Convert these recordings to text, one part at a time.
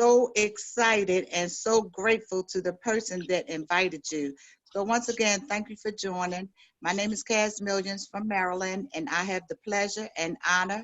so excited and so grateful to the person that invited you. So once again, thank you for joining. My name is Cass Millions from Maryland, and I have the pleasure and honor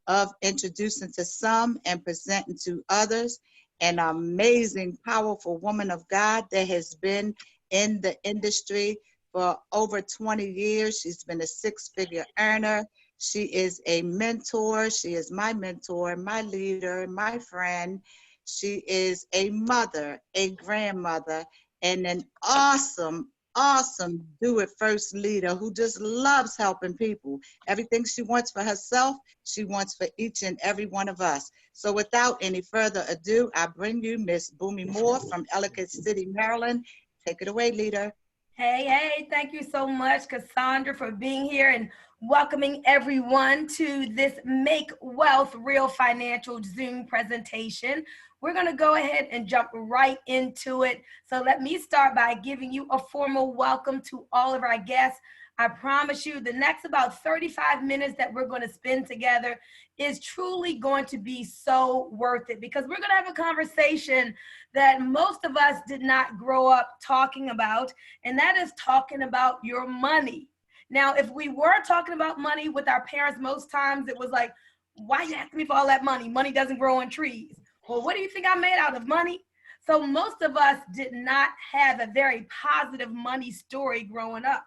of introducing to some and presenting to others an amazing, powerful woman of God that has been in the industry for over 20 years. She's been a six-figure earner. She is a mentor. She is my mentor, my leader, my friend. She is a mother, a grandmother, and an awesome, awesome do-it-first leader who just loves helping people. Everything she wants for herself, she wants for each and every one of us. So without any further ado, I bring you Miss Bunmi Moore from Ellicott City, Maryland. Take it away, leader. Hey, thank you so much, Cassandra, for being here and welcoming everyone to this Make Wealth Real Financial Zoom presentation. We're going to go ahead and jump right into it. So let me start by giving you a formal welcome to all of our guests. I promise you the next about 35 minutes that we're going to spend together is truly going to be so worth it, because we're going to have a conversation that most of us did not grow up talking about, and that is talking about your money. Now, if we were talking about money with our parents, most times it was like, why you asking me for all that money? Money doesn't grow on trees. Well, what do you think I made out of money? So most of us did not have a very positive money story growing up.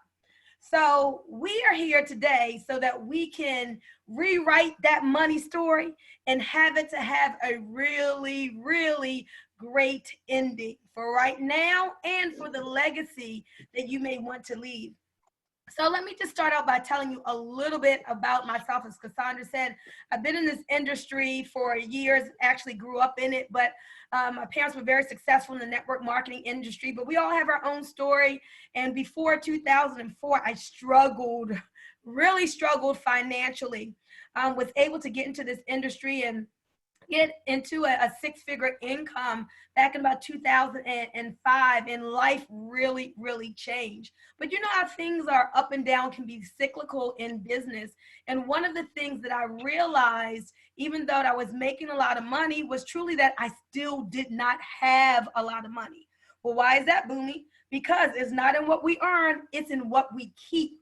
So we are here today so that we can rewrite that money story and have it to have a really, really great ending for right now and for the legacy that you may want to leave. So let me just start out by telling you a little bit about myself. As Cassandra said, I've been in this industry for years, actually grew up in it, but my parents were very successful in the network marketing industry, but we all have our own story. And before 2004, I struggled, really struggled financially. Was able to get into this industry and get into a six-figure income back in about 2005, and life really, really changed. But you know how things are up and down, can be cyclical in business. And one of the things that I realized, even though I was making a lot of money, was truly that I still did not have a lot of money. Well, why is that, Bunmi? Because it's not in what we earn, it's in what we keep.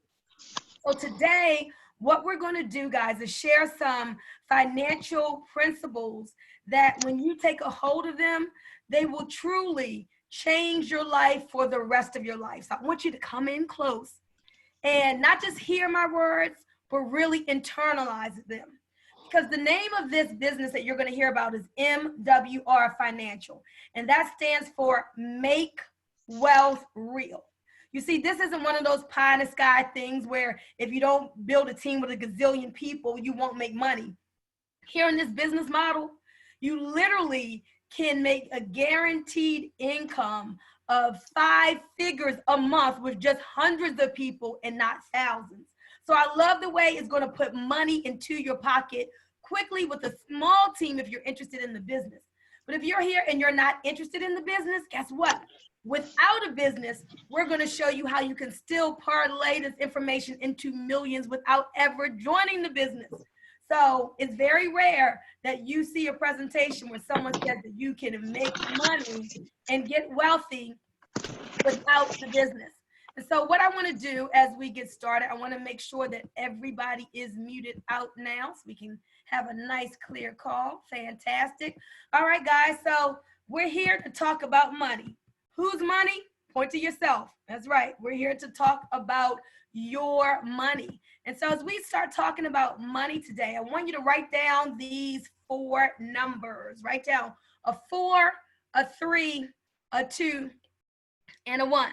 So today, what we're going to do, guys, is share some financial principles that when you take a hold of them, they will truly change your life for the rest of your life. So I want you to come in close and not just hear my words, but really internalize them. Because the name of this business that you're going to hear about is MWR Financial, and that stands for Make Wealth Real. You see, this isn't one of those pie in the sky things where if you don't build a team with a gazillion people, you won't make money. Here in this business model, you literally can make a guaranteed income of 5 figures a month with just hundreds of people and not thousands. So I love the way it's going to put money into your pocket quickly with a small team if you're interested in the business. But if you're here and you're not interested in the business, guess what? Without a business, we're going to show you how you can still parlay this information into millions without ever joining the business. So it's very rare that you see a presentation where someone says that you can make money and get wealthy without the business. And so what I want to do as we get started, I want to make sure that everybody is muted out now so we can have a nice clear call. Fantastic. All right, guys. So we're here to talk about money. Whose money? Point to yourself. That's right. We're here to talk about your money. And so as we start talking about money today, I want you to write down these 4 numbers. Write down a 4, a 3, a 2, and a 1.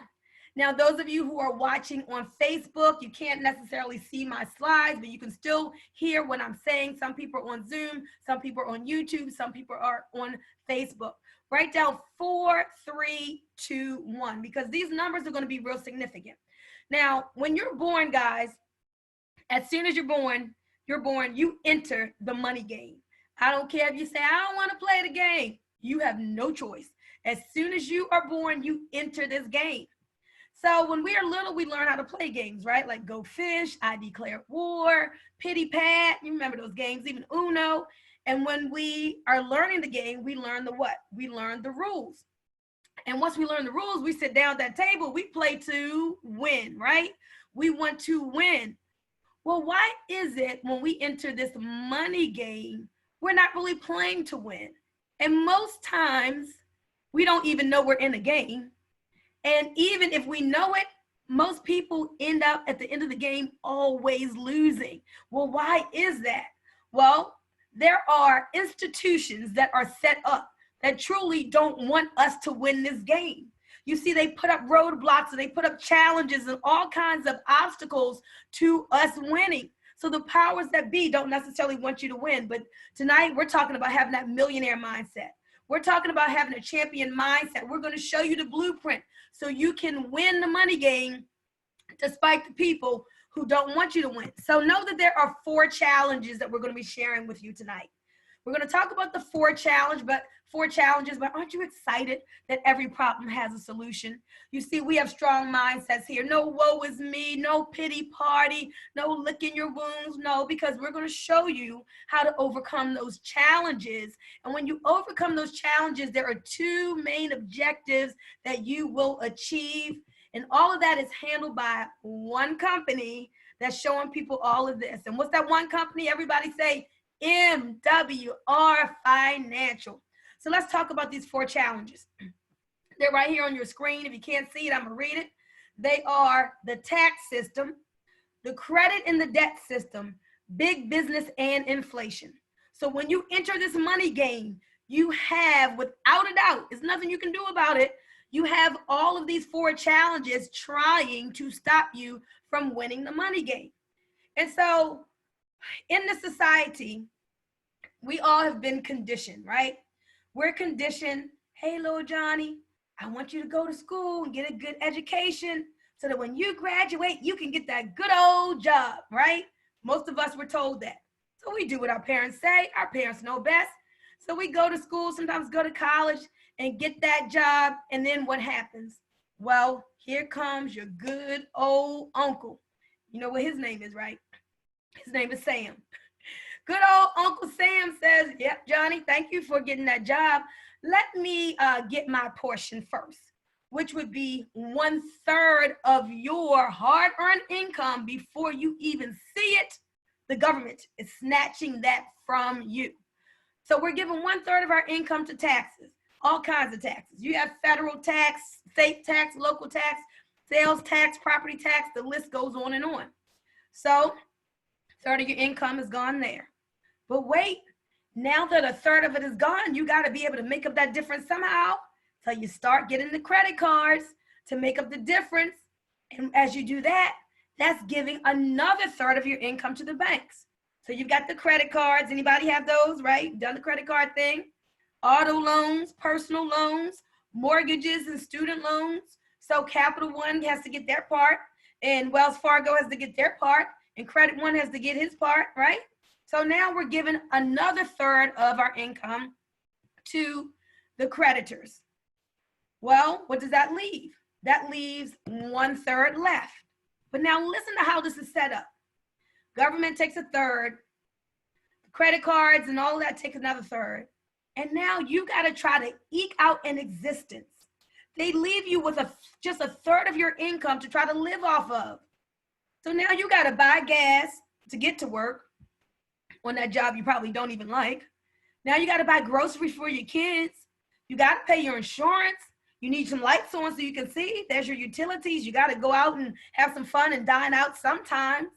Now, those of you who are watching on Facebook, you can't necessarily see my slides, but you can still hear what I'm saying. Some people are on Zoom, some people are on YouTube, some people are on Facebook. Write down 4, 3, 2, 1, because these numbers are going to be real significant. Now, when you're born, guys, as soon as you're born, you enter the money game. I don't care if you say, I don't want to play the game. You have no choice. As soon as you are born, you enter this game. So when we are little, we learn how to play games, right? Like Go Fish, I Declare War, Pity Pat. You remember those games, even Uno. And when we are learning the game, we learn the what? We learn the rules. And once we learn the rules, we sit down at that table, we play to win, right? We want to win. Well, why is it when we enter this money game, we're not really playing to win? And most times, we don't even know we're in a game. And even if we know it, most people end up at the end of the game always losing. Well, why is that? Well, there are institutions that are set up that truly don't want us to win this game. You see, they put up roadblocks and they put up challenges and all kinds of obstacles to us winning. So the powers that be don't necessarily want you to win. But tonight we're talking about having that millionaire mindset. We're talking about having a champion mindset. We're going to show you the blueprint so you can win the money game despite the people who don't want you to win. So know that there are 4 challenges that we're going to be sharing with you tonight. We're going to talk about the 4 challenges, but aren't you excited that every problem has a solution? You see, we have strong mindsets here. No woe is me, no pity party, no licking your wounds, no, because we're going to show you how to overcome those challenges. And when you overcome those challenges, there are 2 main objectives that you will achieve. And all of that is handled by one company that's showing people all of this. And what's that one company? Everybody say, MWR Financial. So let's talk about these 4 challenges. They're right here on your screen. If you can't see it, I'm gonna read it. They are the tax system, the credit and the debt system, big business, and inflation. So when you enter this money game, you have, without a doubt, there's nothing you can do about it, you have all of these 4 challenges trying to stop you from winning the money game. And so in this society, we all have been conditioned, right? We're conditioned, hey, little Johnny, I want you to go to school and get a good education so that when you graduate, you can get that good old job, right? Most of us were told that. So we do what our parents say. Our parents know best. So we go to school, sometimes go to college and get that job. And then what happens? Well, here comes your good old uncle. You know what his name is, right? His name is Sam. Good old Uncle Sam says, yep, Johnny, thank you for getting that job. Let me get my portion first, which would be 1/3 of your hard-earned income before you even see it. The government is snatching that from you. So we're giving 1/3 of our income to taxes, all kinds of taxes. You have federal tax, state tax, local tax, sales tax, property tax, the list goes on and on. So 1/3 of your income is gone there. But wait, now that 1/3 of it is gone, you got to be able to make up that difference somehow. So you start getting the credit cards to make up the difference. And as you do that, that's giving another 1/3 of your income to the banks. So you've got the credit cards. Anybody have those, right? Done the credit card thing? Auto loans, personal loans, mortgages and student loans. So Capital One has to get their part, and Wells Fargo has to get their part, and Credit One has to get his part, right? So now we're giving another 1/3 of our income to the creditors. Well, what does that leave? That leaves 1/3 left. But now listen to how this is set up. Government takes 1/3, credit cards and all of that take another 1/3. And now you got to try to eke out an existence. They leave you with just 1/3 of your income to try to live off of. So now you got to buy gas to get to work on that job you probably don't even like. Now you got to buy groceries for your kids. You got to pay your insurance. You need some lights on so you can see. There's your utilities. You got to go out and have some fun and dine out sometimes.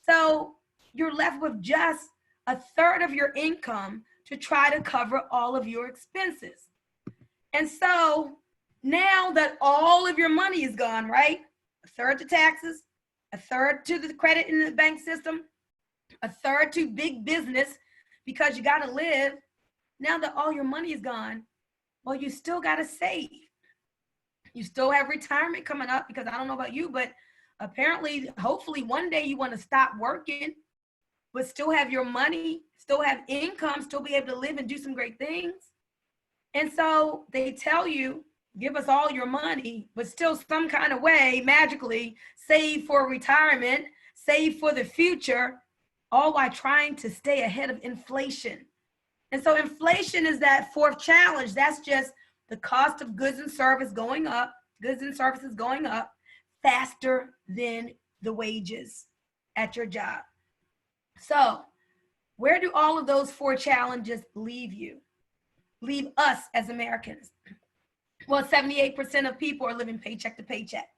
So you're left with just 1/3 of your income to try to cover all of your expenses. And so now that all of your money is gone, right? 1/3 to taxes, 1/3 to the credit in the bank system, 1/3 to big business because you got to live. Now that all your money is gone, well, you still got to save. You still have retirement coming up because I don't know about you, but apparently, hopefully one day you want to stop working, but still have your money, still have income, still be able to live and do some great things. And so they tell you, give us all your money, but still some kind of way, magically, save for retirement, save for the future, all while trying to stay ahead of inflation. And so inflation is that fourth challenge. That's just the cost of goods and services going up faster than the wages at your job. So where do all of those four challenges leave you? Leave us as Americans? Well, 78% of people are living paycheck to paycheck.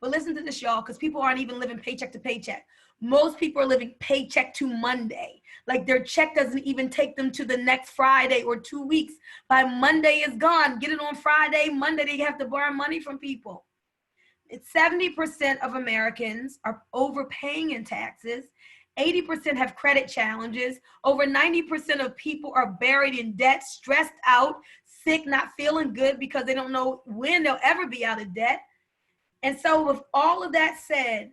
But listen to this, y'all, because people aren't even living paycheck to paycheck. Most people are living paycheck to Monday. Like their check doesn't even take them to the next Friday or 2 weeks. By Monday is gone. Get it on Friday. Monday, they have to borrow money from people. It's 70% of Americans are overpaying in taxes. 80% have credit challenges. Over 90% of people are buried in debt, stressed out, sick, not feeling good because they don't know when they'll ever be out of debt. And so with all of that said,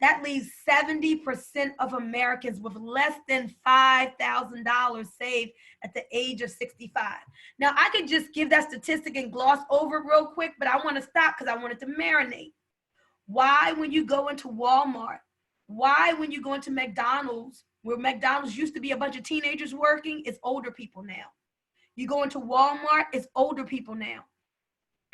that leaves 70% of Americans with less than $5,000 saved at the age of 65. Now, I could just give that statistic and gloss over it real quick, but I want to stop because I want it to marinate. Why, when you go into Walmart, why, when you go into McDonald's, where McDonald's used to be a bunch of teenagers working, it's older people now. You go into Walmart, it's older people now.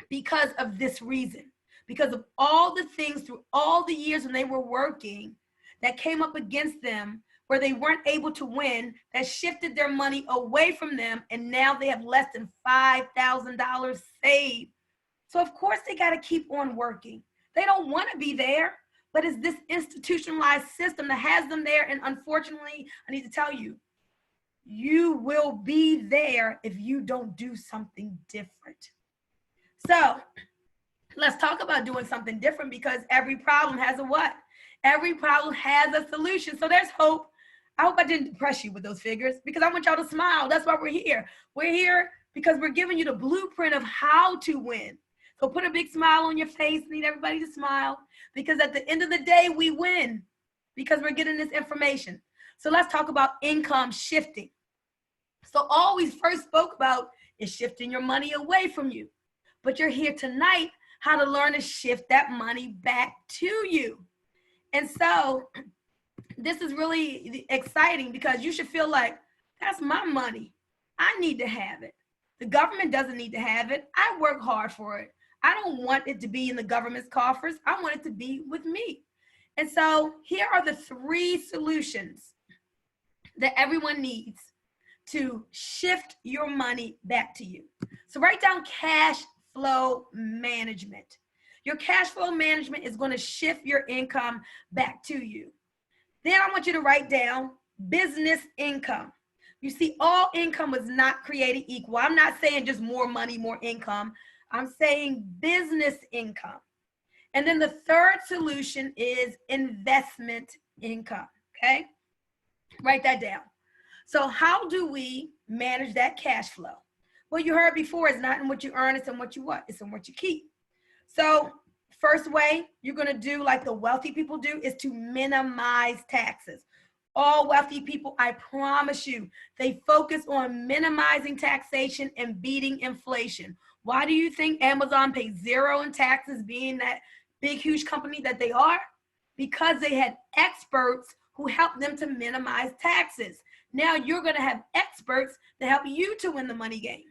Because of this reason. Because of all the things through all the years when they were working that came up against them, where they weren't able to win, that shifted their money away from them, and now they have less than $5,000 saved. So of course they got to keep on working. They don't want to be there, but it's this institutionalized system that has them there. And unfortunately, I need to tell you, you will be there if you don't do something different. So let's talk about doing something different, because every problem has a what? Every problem has a solution. So there's hope. I hope I didn't depress you with those figures, because I want y'all to smile. That's why we're here. We're here because we're giving you the blueprint of how to win. So put a big smile on your face. Need everybody to smile, because at the end of the day, we win because we're getting this information. So let's talk about income shifting. So all we first spoke about is shifting your money away from you. But you're here tonight how to learn to shift that money back to you. And so this is really exciting, because you should feel like, that's my money. I need to have it. The government doesn't need to have it. I work hard for it. I don't want it to be in the government's coffers. I want it to be with me. And so here are the 3 solutions that everyone needs to shift your money back to you. So write down cash flow management. Your cash flow management is going to shift your income back to you. Then I want you to write down business income. You see, all income is not created equal. I'm not saying just more money, more income. I'm saying business income. And then the third solution is investment income, okay? Write that down. So how do we manage that cash flow? Well, you heard before, it's not in what you earn, it's in what you what? It's in what you keep. So first way you're gonna do, like the wealthy people do, is to minimize taxes. All wealthy people, I promise you, they focus on minimizing taxation and beating inflation. Why do you think Amazon pays 0 in taxes, being that big, huge company that they are? Because they had experts who helped them to minimize taxes. Now you're going to have experts that help you to win the money game.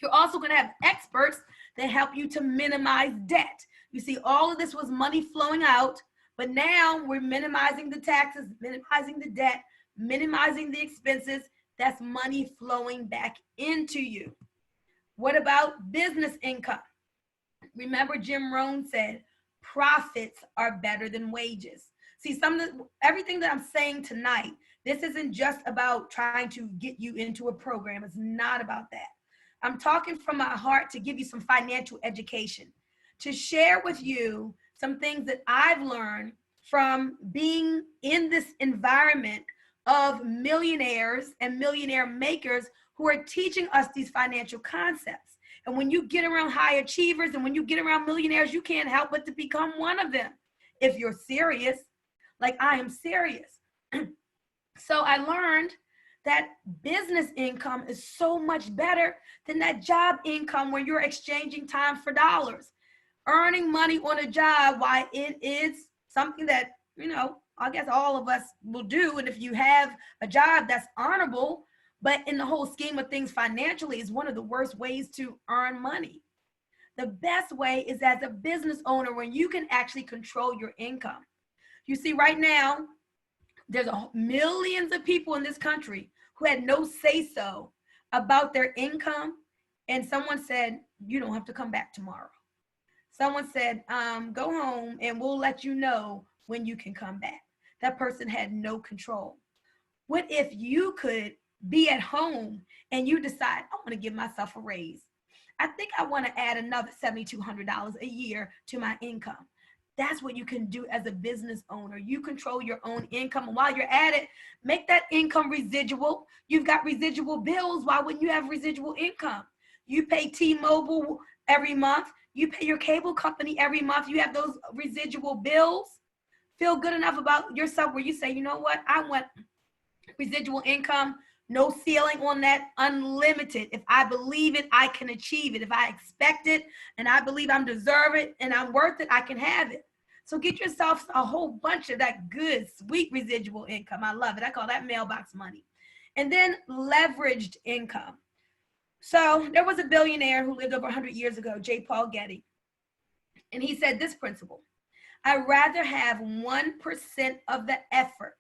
You're also going to have experts that help you to minimize debt. You see, all of this was money flowing out, but now we're minimizing the taxes, minimizing the debt, minimizing the expenses. That's money flowing back into you. What about business income? Remember, Jim Rohn said, profits are better than wages. See, everything that I'm saying tonight, this isn't just about trying to get you into a program. It's not about that. I'm talking from my heart to give you some financial education, to share with you some things that I've learned from being in this environment of millionaires and millionaire makers who are teaching us these financial concepts. And when you get around high achievers and when you get around millionaires, you can't help but to become one of them if you're serious, like I am serious. So I learned that business income is so much better than that job income where you're exchanging time for dollars. Earning money on a job, why it is something that, I guess all of us will do. And if you have a job, that's honorable. But in the whole scheme of things financially, is one of the worst ways to earn money. The best way is as a business owner when you can actually control your income. You see, right now, there's millions of people in this country who had no say-so about their income. And someone said, you don't have to come back tomorrow. Someone said, go home and we'll let you know when you can come back. That person had no control. What if you could be at home and you decide, I want to give myself a raise. I think I want to add another $7,200 a year to my income. That's what you can do as a business owner. You control your own income. And while you're at it, make that income residual. You've got residual bills. Why wouldn't you have residual income? You pay T-Mobile every month. You pay your cable company every month. You have those residual bills. Feel good enough about yourself where you say, you know what? I want residual income, no ceiling on that, unlimited. If I believe it, I can achieve it. If I expect it and I believe I'm deserve it and I'm worth it, I can have it. So get yourself a whole bunch of that good, sweet residual income. I love it. I call that mailbox money. And then leveraged income. So there was a billionaire who lived over 100 years ago, J. Paul Getty. And he said this principle: I'd rather have 1% of the efforts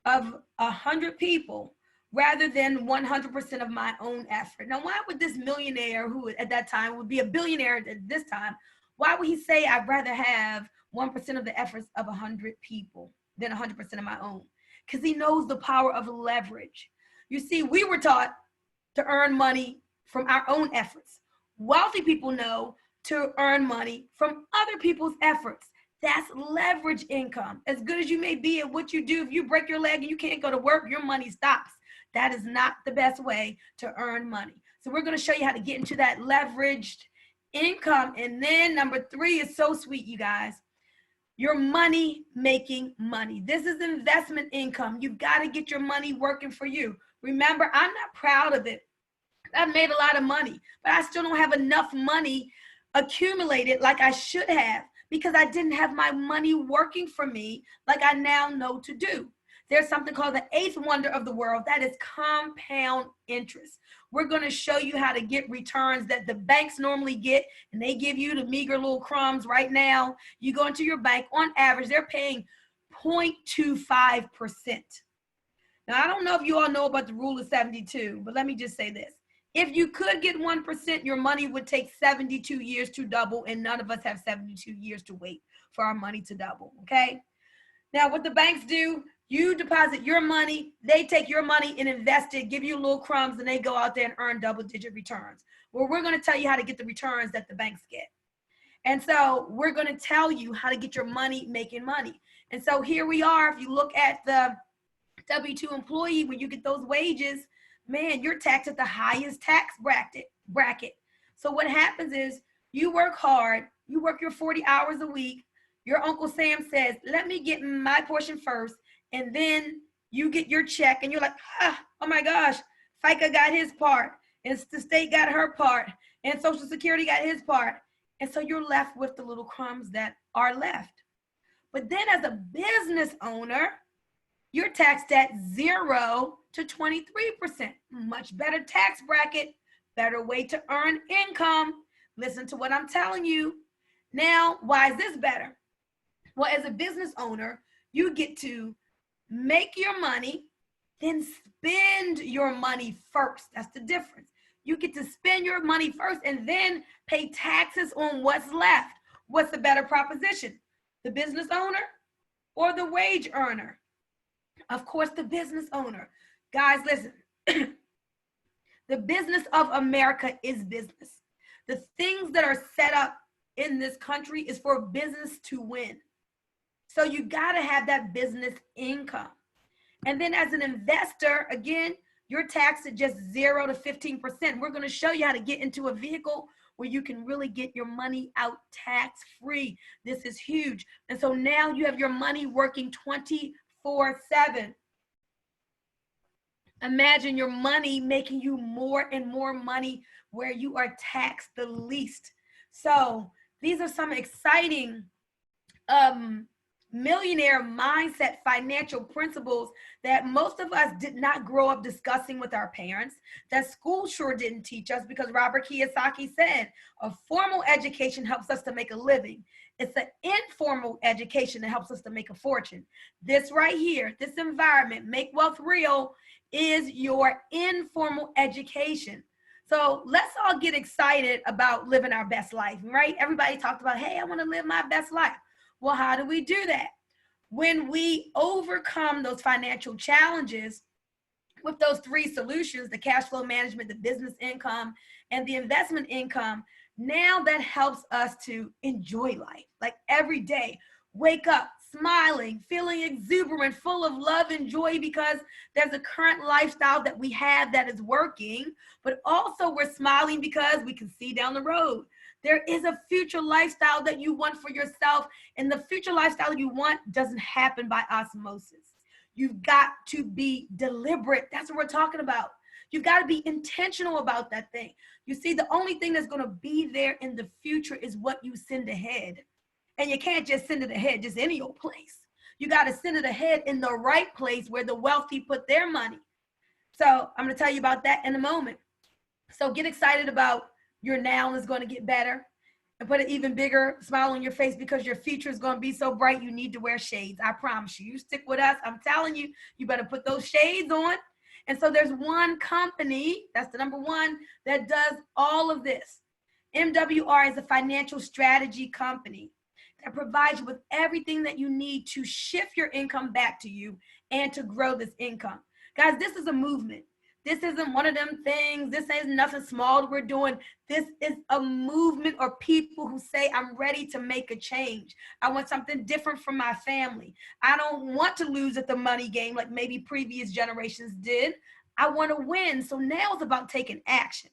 of 100 people rather than 100% of my own effort. Now, why would this millionaire, who at that time would be a billionaire at this time, why would he say I'd rather have 1% of the efforts of 100 people than 100% of my own? Because he knows the power of leverage. You see, we were taught to earn money from our own efforts. Wealthy people know to earn money from other people's efforts. That's leverage income. As good as you may be at what you do, if you break your leg and you can't go to work, your money stops. That is not the best way to earn money. So we're going to show you how to get into that leveraged income. And then number 3 is so sweet, you guys. Your money making money. This is investment income. You've got to get your money working for you. Remember, I'm not proud of it. I've made a lot of money, but I still don't have enough money accumulated like I should have because I didn't have my money working for me like I now know to do. There's something called the 8th wonder of the world. That is compound interest. We're going to show you how to get returns that the banks normally get, and they give you the meager little crumbs right now. You go into your bank, on average, they're paying 0.25%. Now, I don't know if you all know about the rule of 72, but let me just say this. If you could get 1%, your money would take 72 years to double, and none of us have 72 years to wait for our money to double, okay? Now, what the banks do, you deposit your money, they take your money and invest it, give you little crumbs, and they go out there and earn double-digit returns. Well, we're going to tell you how to get the returns that the banks get. And so we're going to tell you how to get your money making money. And so here we are. If you look at the W-2 employee, when you get those wages, man, you're taxed at the highest tax bracket. So what happens is you work hard, you work your 40 hours a week. Your Uncle Sam says, let me get my portion first. And then you get your check and you're like, oh my gosh, FICA got his part. And the state got her part. And Social Security got his part. And so you're left with the little crumbs that are left. But then as a business owner, you're taxed at 0 to 23%. Much better tax bracket, better way to earn income. Listen to what I'm telling you. Now, why is this better? Well, as a business owner, you get to make your money, then spend your money first. That's the difference. You get to spend your money first and then pay taxes on what's left. What's the better proposition? The business owner or the wage earner? Of course, the business owner. Guys, listen. The business of America is business. The things that are set up in this country is for business to win. So you got to have that business income. And then as an investor, again, you're taxed at just 0 to 15%. We're going to show you how to get into a vehicle where you can really get your money out tax-free. This is huge. And so now you have your money working 24/7. Imagine your money making you more and more money where you are taxed the least. So these are some exciting millionaire mindset financial principles that most of us did not grow up discussing with our parents, that school sure didn't teach us, because Robert Kiyosaki said, a formal education helps us to make a living. It's an informal education that helps us to make a fortune. This right here, this environment, Make Wealth Real, is your informal education. So let's all get excited about living our best life, right? Everybody talked about, hey, I want to live my best life. Well, how do we do that? When we overcome those financial challenges with those three solutions, the cash flow management, the business income, and the investment income, now that helps us to enjoy life. Like every day, wake up smiling, feeling exuberant, full of love and joy, because there's a current lifestyle that we have that is working, but also we're smiling because we can see down the road. There is a future lifestyle that you want for yourself, and the future lifestyle you want doesn't happen by osmosis. You've got to be deliberate. That's what we're talking about. You've got to be intentional about that thing. You see, the only thing that's going to be there in the future is what you send ahead. And you can't just send it ahead just any old place. You got to send it ahead in the right place where the wealthy put their money. So I'm going to tell you about that in a moment. So get excited about your now is going to get better, and put an even bigger smile on your face, because your future is going to be so bright you need to wear shades. I promise you. You stick with us, I'm telling you, you better put those shades on. And so there's one company, that's the number one, that does all of this. MWR is a financial strategy company that provides you with everything that you need to shift your income back to you and to grow this income. Guys, this is a movement. This isn't one of them things. This ain't nothing small that we're doing. This is a movement, or people who say, I'm ready to make a change. I want something different from my family. I don't want to lose at the money game like maybe previous generations did. I want to win. So now it's about taking action.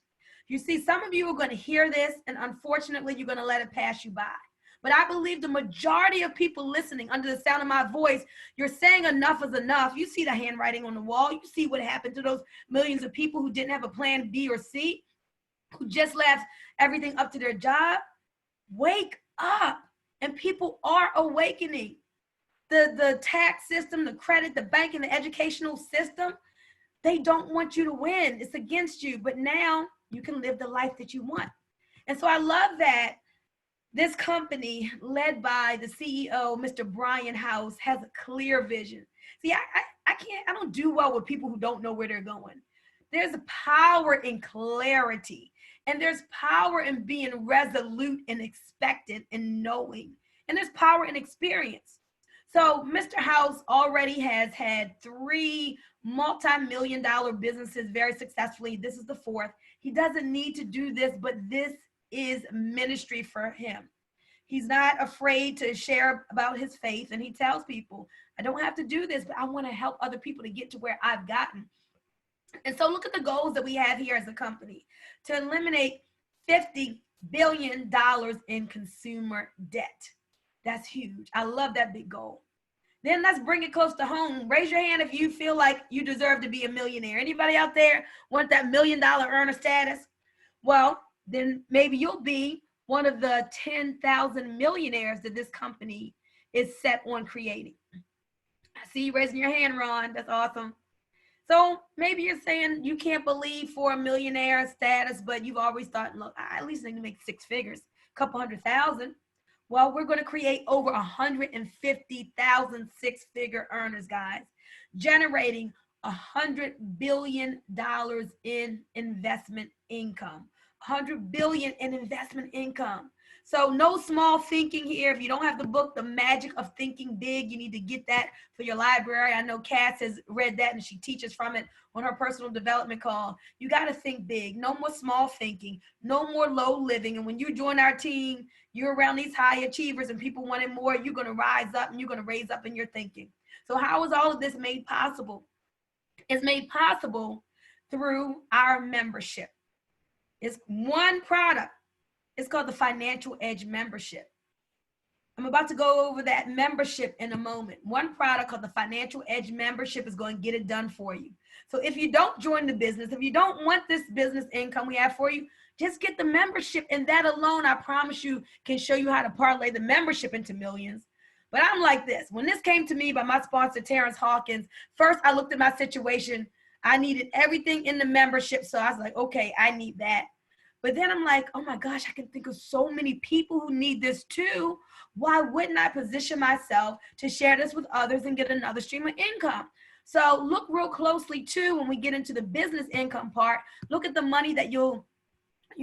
You see, some of you are going to hear this, and unfortunately, you're going to let it pass you by. But I believe the majority of people listening under the sound of my voice, you're saying enough is enough. You see the handwriting on the wall. You see what happened to those millions of people who didn't have a plan B or C, who just left everything up to their job. Wake up. And people are awakening. The tax system, the credit, the banking, the educational system, they don't want you to win. It's against you. But now you can live the life that you want. And so I love that this company, led by the CEO, Mr. Brian House, has a clear vision. See, I don't do well with people who don't know where they're going. There's power in clarity, and there's power in being resolute and expectant and knowing, and there's power in experience. So Mr. House already has had 3 multi-million-dollar businesses very successfully. This is the 4th. He doesn't need to do this, but this is ministry for him. He's not afraid to share about his faith, and he tells people, I don't have to do this, but I want to help other people to get to where I've gotten. And so look at the goals that we have here as a company: to eliminate $50 billion in consumer debt. That's huge. I love that big goal. Then let's bring it close to home. Raise your hand if you feel like you deserve to be a millionaire. Anybody out there want that $1 million earner status? Well, then maybe you'll be one of the 10,000 millionaires that this company is set on creating. I see you raising your hand, Ron. That's awesome. So maybe you're saying you can't believe for a millionaire status, but you've always thought, look, I at least need to make 6 figures, a couple 100,000. Well, we're going to create over 150,000 six-figure earners, guys, generating $100 billion in investment income. 100 billion in investment income. So no small thinking here. If you don't have the book, The Magic of Thinking Big, you need to get that for your library. I know Cass has read that, and she teaches from it on her personal development call. You got to think big. No more small thinking. No more low living. And when you join our team, you're around these high achievers and people wanting more. You're going to rise up, and you're going to raise up in your thinking. So how is all of this made possible? It's made possible through our membership. It's one product. It's called the Financial Edge Membership. I'm about to go over that membership in a moment. One product called the Financial Edge Membership is going to get it done for you. So if you don't join the business, if you don't want this business income we have for you, just get the membership. And that alone, I promise you, can show you how to parlay the membership into millions. But I'm like this. When this came to me by my sponsor, Terrence Hawkins, first I looked at my situation. I needed everything in the membership. So I was like, okay, I need that. But then I'm like, oh my gosh, I can think of so many people who need this too. Why wouldn't I position myself to share this with others and get another stream of income? So look real closely too when we get into the business income part. Look at the money that you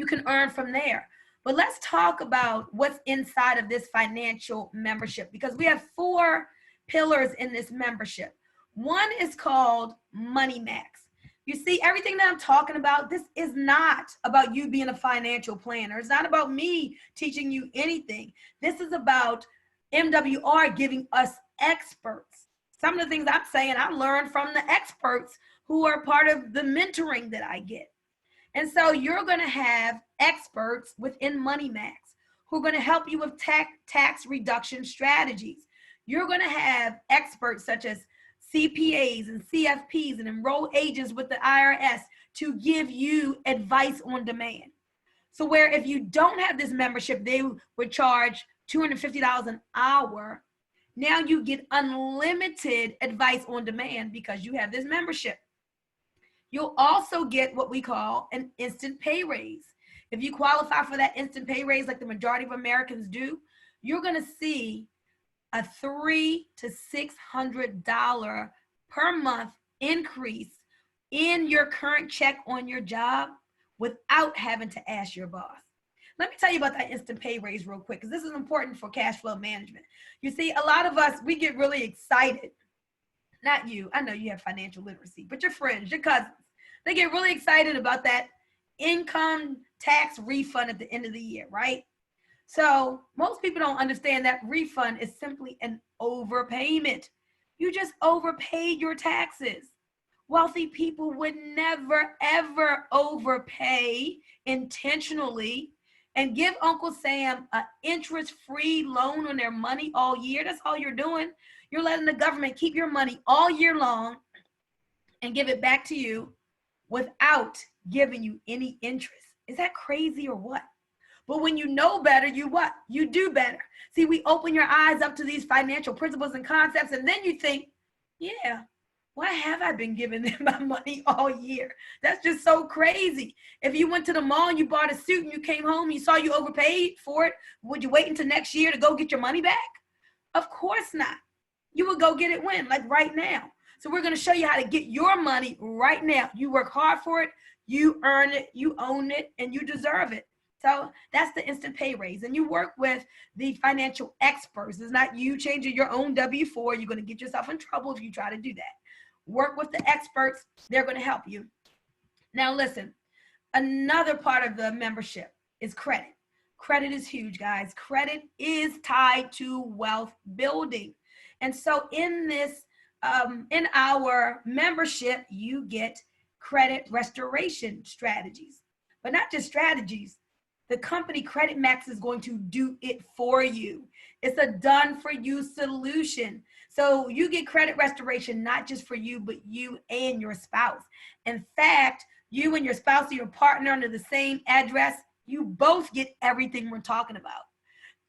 can earn from there. But let's talk about what's inside of this financial membership, because we have 4 pillars in this membership. One is called Money Max. You see, everything that I'm talking about, this is not about you being a financial planner. It's not about me teaching you anything. This is about MWR giving us experts. Some of the things I'm saying, I learned from the experts who are part of the mentoring that I get. And so you're going to have experts within Money Max who are going to help you with tax reduction strategies. You're going to have experts such as CPAs and CFPs and enrolled agents with the IRS to give you advice on demand. So where if you don't have this membership, they would charge $250 an hour. Now you get unlimited advice on demand because you have this membership. You'll also get what we call an instant pay raise. If you qualify for that instant pay raise like the majority of Americans do, you're going to see a $300 to $600 per month increase in your current check on your job without having to ask your boss. Let me tell you about that instant pay raise real quick, because this is important for cash flow management. You see, a lot of us, we get really excited. Not you, I know you have financial literacy, but your friends, your cousins, they get really excited about that income tax refund at the end of the year, right? So most people don't understand that refund is simply an overpayment. You just overpaid your taxes. Wealthy people would never, ever overpay intentionally and give Uncle Sam an interest-free loan on their money all year. That's all you're doing. You're letting the government keep your money all year long and give it back to you without giving you any interest. Is that crazy or what? But when you know better, you what? You do better. See, we open your eyes up to these financial principles and concepts, and then you think, yeah, why have I been giving them my money all year? That's just so crazy. If you went to the mall and you bought a suit and you came home and you saw you overpaid for it, would you wait until next year to go get your money back? Of course not. You would go get it when? Like right now. So we're going to show you how to get your money right now. You work hard for it, you earn it, you own it, and you deserve it. So that's the instant pay raise. And you work with the financial experts. It's not you changing your own W-4. You're going to get yourself in trouble if you try to do that. Work with the experts. They're going to help you. Now listen, another part of the membership is credit. Credit is huge, guys. Credit is tied to wealth building. And so in this, in our membership, you get credit restoration strategies, but not just strategies. The company Credit Max is going to do it for you. It's a done for you solution. So you get credit restoration, not just for you, but you and your spouse. In fact, you and your spouse or your partner under the same address, you both get everything we're talking about.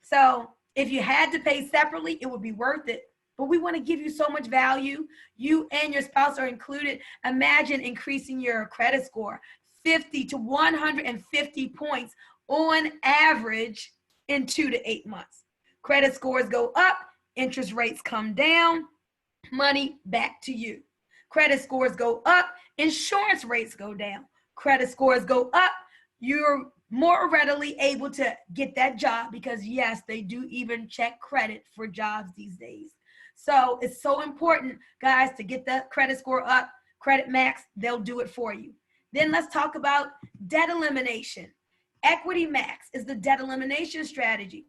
So if you had to pay separately, it would be worth it. But we want to give you so much value. You and your spouse are included. Imagine increasing your credit score 50 to 150 points on average in 2 to 8 months. Credit scores go up, interest rates come down, money back to you. Credit scores go up, insurance rates go down. Credit scores go up, you're more readily able to get that job because yes, they do even check credit for jobs these days. So it's so important, guys, to get that credit score up. Credit Max, they'll do it for you. Then let's talk about debt elimination. Equity Max is the debt elimination strategy.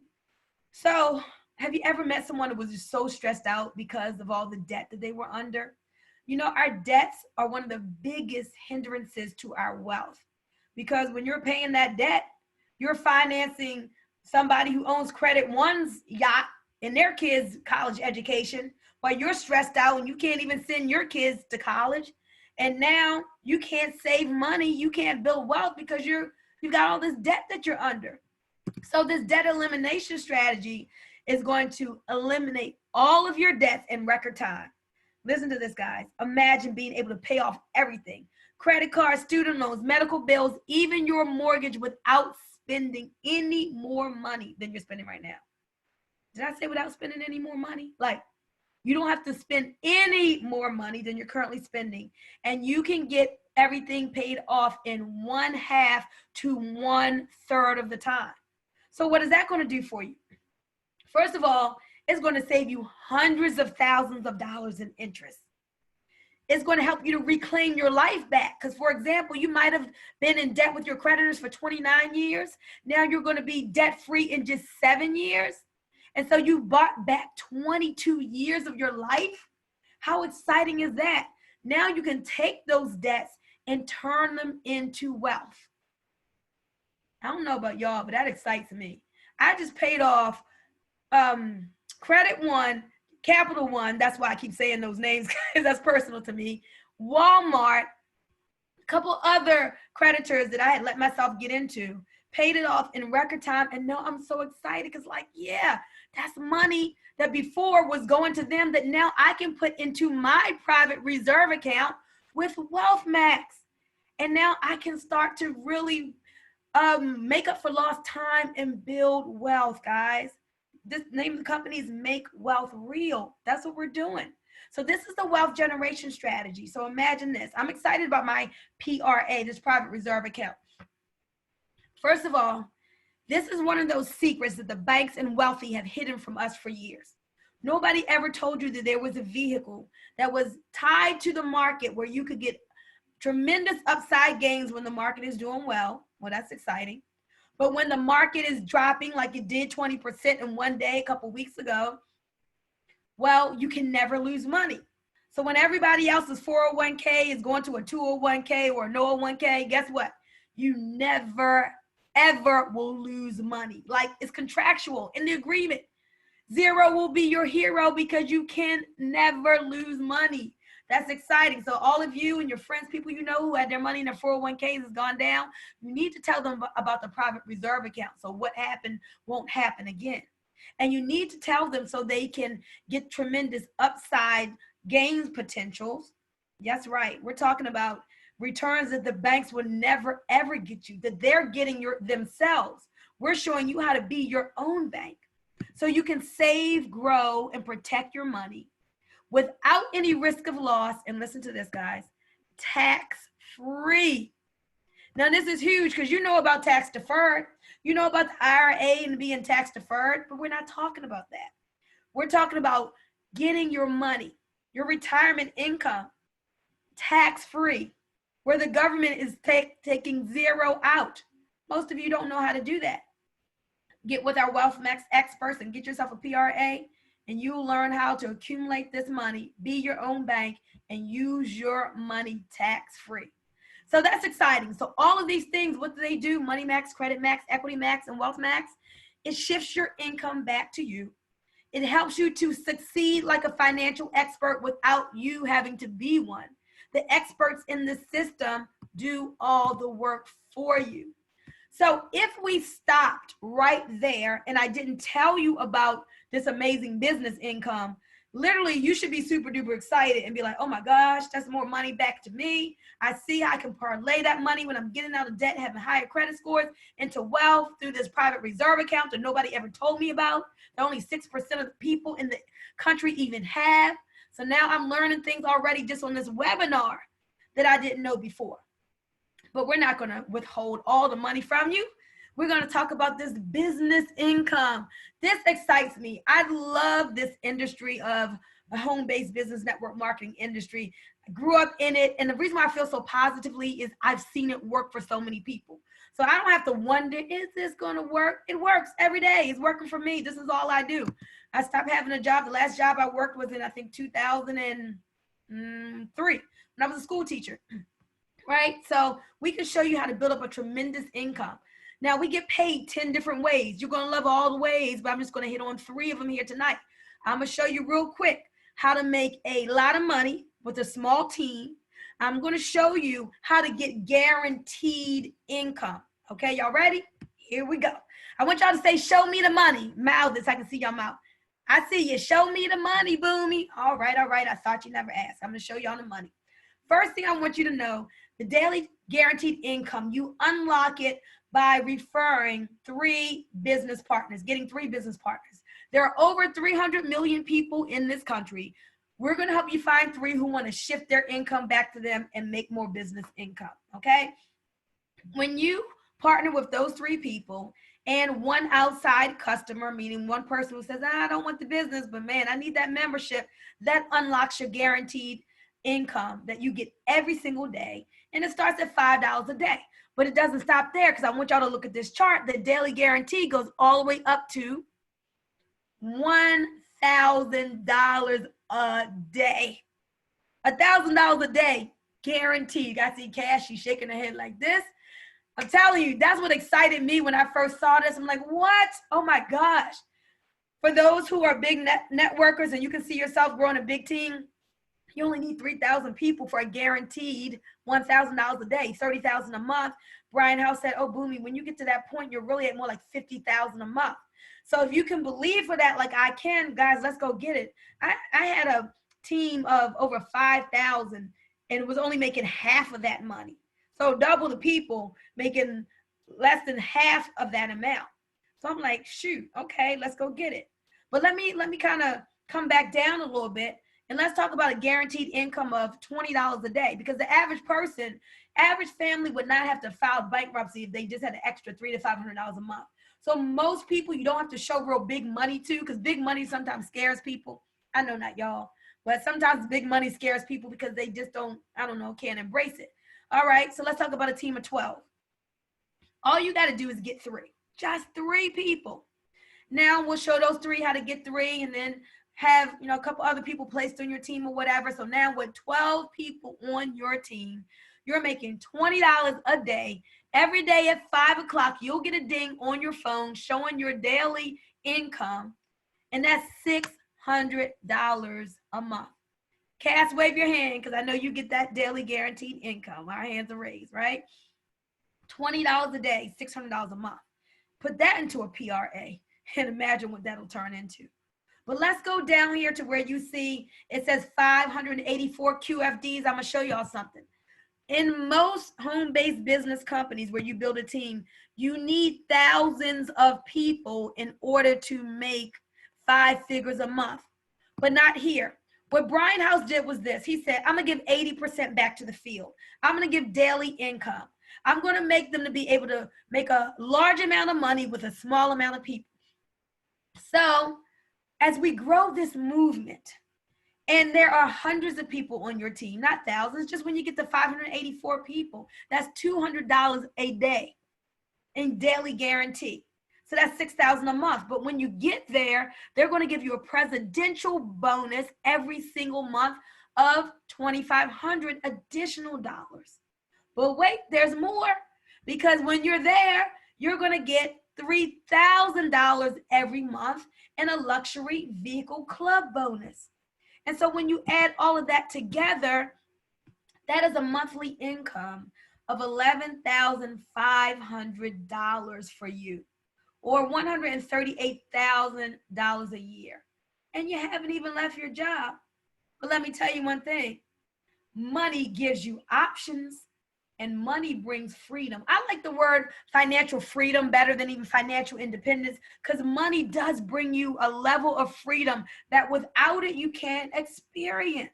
So have you ever met someone who was just so stressed out because of all the debt that they were under? You know, our debts are one of the biggest hindrances to our wealth, because when you're paying that debt, you're financing somebody who owns Credit One's yacht and their kids' college education while you're stressed out and you can't even send your kids to college. And now you can't save money, you can't build wealth because you've got all this debt that you're under. So this debt elimination strategy is going to eliminate all of your debts in record time. Listen to this, guys. Imagine being able to pay off everything. Credit cards, student loans, medical bills, even your mortgage without spending any more money than you're spending right now. Did I say without spending any more money? Like, you don't have to spend any more money than you're currently spending. And you can get everything paid off in 1/2 to 1/3 of the time. So what is that going to do for you? First of all, it's going to save you hundreds of thousands of dollars in interest. It's going to help you to reclaim your life back. Because, for example, you might have been in debt with your creditors for 29 years. Now you're going to be debt-free in just 7 years. And so you bought back 22 years of your life. How exciting is that? Now you can take those debts and turn them into wealth. I don't know about y'all, but that excites me. I just paid off Credit One, Capital One, that's why I keep saying those names because that's personal to me, Walmart, a couple other creditors that I had let myself get into, paid it off in record time, and now I'm so excited because, like, yeah, that's money that before was going to them that now I can put into my private reserve account with Wealth Max. And now I can start to really make up for lost time and build wealth, guys. This name of the company is Make Wealth Real. That's what we're doing. So this is the wealth generation strategy. So imagine this. I'm excited about my PRA, this private reserve account. First of all, this is one of those secrets that the banks and wealthy have hidden from us for years. Nobody ever told you that there was a vehicle that was tied to the market where you could get tremendous upside gains when the market is doing well. Well, that's exciting. But when the market is dropping like it did 20% in one day a couple weeks ago, well, you can never lose money. So when everybody else's 401k is going to a 201k or a no 1k, guess what? You never, ever will lose money. Like, it's contractual in the agreement. Zero will be your hero because you can never lose money. That's exciting. So all of you and your friends, people you know who had their money in their 401ks has gone down, you need to tell them about the private reserve account. So what happened won't happen again. And you need to tell them so they can get tremendous upside gains potentials. That's right. We're talking about returns that the banks would never, ever get you, that they're getting themselves. We're showing you how to be your own bank so you can save, grow, and protect your money without any risk of loss. And listen to this, guys, tax-free. Now, this is huge because you know about tax deferred. You know about the IRA and being tax deferred, but we're not talking about that. We're talking about getting your money, your retirement income, tax-free, where the government is taking zero out. Most of you don't know how to do that. Get with our Wealth Max experts and get yourself a PRA, and you'll learn how to accumulate this money, be your own bank, and use your money tax-free. So that's exciting. So all of these things, what do they do? Money Max, Credit Max, Equity Max, and Wealth Max. It shifts your income back to you. It helps you to succeed like a financial expert without you having to be one. The experts in the system do all the work for you. So if we stopped right there and I didn't tell you about this amazing business income, literally you should be super duper excited and be like, oh my gosh, that's more money back to me. I see how I can parlay that money when I'm getting out of debt, having higher credit scores, into wealth through this private reserve account that nobody ever told me about, that only 6% of the people in the country even have. So now I'm learning things already just on this webinar that I didn't know before. But we're not going to withhold all the money from you. We're going to talk about this business income. This excites me. I love this industry of the home-based business network marketing industry. I grew up in it. And the reason why I feel so positively is I've seen it work for so many people. So I don't have to wonder, is this going to work? It works every day. It's working for me. This is all I do. I stopped having a job. The last job I worked was in, I think, 2003 when I was a school teacher. Right? So we can show you how to build up a tremendous income. Now, we get paid 10 different ways. You're going to love all the ways, but I'm just going to hit on 3 of them here tonight. I'm going to show you real quick how to make a lot of money with a small team. I'm going to show you how to get guaranteed income. Okay, y'all ready? Here we go. I want y'all to say, show me the money. Mouth it so I can see your mouth. I see you. Show me the money, Bunmi. All right. I thought you never asked. I'm going to show y'all the money. First thing I want you to know, the daily guaranteed income, you unlock it by referring 3 business partners, getting 3 business partners. There are over 300 million people in this country. We're going to help you find 3 who want to shift their income back to them and make more business income, okay? When you partner with those 3 people and 1 outside customer, meaning 1 person who says, I don't want the business, but man, I need that membership, that unlocks your guaranteed income that you get every single day. And it starts at $5 a day. But it doesn't stop there, because I want y'all to look at this chart. The daily guarantee goes all the way up to $1,000 a day. $1,000 a day, guaranteed. I see Cash, she's shaking her head like this. I'm telling you, that's what excited me when I first saw this. I'm like, what? Oh my gosh. For those who are big networkers and you can see yourself growing a big team, you only need 3,000 people for a guaranteed $1,000 a day, $30,000 a month. Brian House said, oh, Bunmi, when you get to that point, you're really at more like $50,000 a month. So if you can believe for that, like I can, guys, let's go get it. I had a team of over 5,000 and it was only making half of that money. So double the people making less than half of that amount. So I'm like, shoot, okay, let's go get it. But let me kind of come back down a little bit. And let's talk about a guaranteed income of $20 a day, because the average person, average family would not have to file bankruptcy if they just had an extra $300 to $500 a month. So most people, you don't have to show real big money to, because big money sometimes scares people. I know not y'all, but sometimes big money scares people because they just don't, I don't know, can't embrace it. All right, so let's talk about a team of 12. All you got to do is get 3, just 3 people. Now we'll show those 3 how to get 3 and then have, you know, a couple other people placed on your team or whatever. So now with 12 people on your team, you're making $20 a day. Every day at 5 o'clock, you'll get a ding on your phone showing your daily income, and that's $600 a month. Cass, wave your hand, because I know you get that daily guaranteed income. Our hands are raised, right? $20 a day, $600 a month. Put that into a PRA and imagine what that'll turn into. But let's go down here to where you see it says 584 QFDs. I'm going to show y'all something. In most home-based business companies where you build a team, you need thousands of people in order to make 5 figures a month, but not here. What Brian House did was this. He said, I'm going to give 80% back to the field. I'm going to give daily income. I'm going to make them to be able to make a large amount of money with a small amount of people. So as we grow this movement, and there are hundreds of people on your team, not thousands, just when you get to 584 people, that's $200 a day in daily guarantee. So that's $6,000 a month. But when you get there, they're going to give you a presidential bonus every single month of $2,500 additional dollars. But wait, there's more, because when you're there, you're going to get $3,000 every month and a luxury vehicle club bonus. And so when you add all of that together, that is a monthly income of $11,500 for you, or $138,000 a year. And you haven't even left your job. But let me tell you one thing, money gives you options and money brings freedom. I like the word financial freedom better than even financial independence, because money does bring you a level of freedom that without it, you can't experience.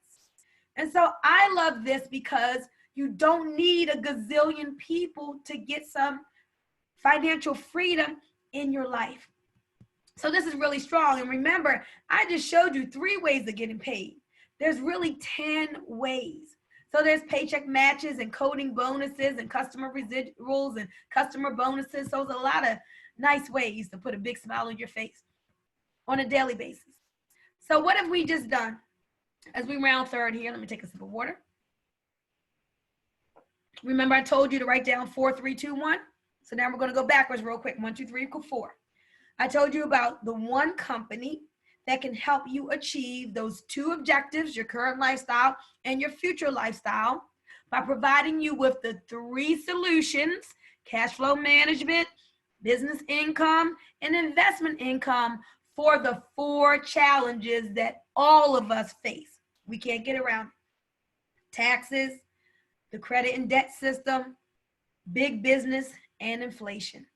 And so I love this because you don't need a gazillion people to get some financial freedom in your life. So this is really strong. And remember, I just showed you 3 ways of getting paid. There's really 10 ways. So there's paycheck matches and coding bonuses and customer residuals and customer bonuses. So there's a lot of nice ways to put a big smile on your face on a daily basis. So what have we just done? As we round third here, let me take a sip of water. Remember I told you to write down 4, 3, 2, 1. So now we're going to go backwards real quick. 1, 2, 3 equal 4. I told you about the one company that can help you achieve those 2 objectives, your current lifestyle and your future lifestyle, by providing you with the 3 solutions: cash flow management, business income, and investment income for the 4 challenges that all of us face. We can't get around taxes, the credit and debt system, big business, and inflation.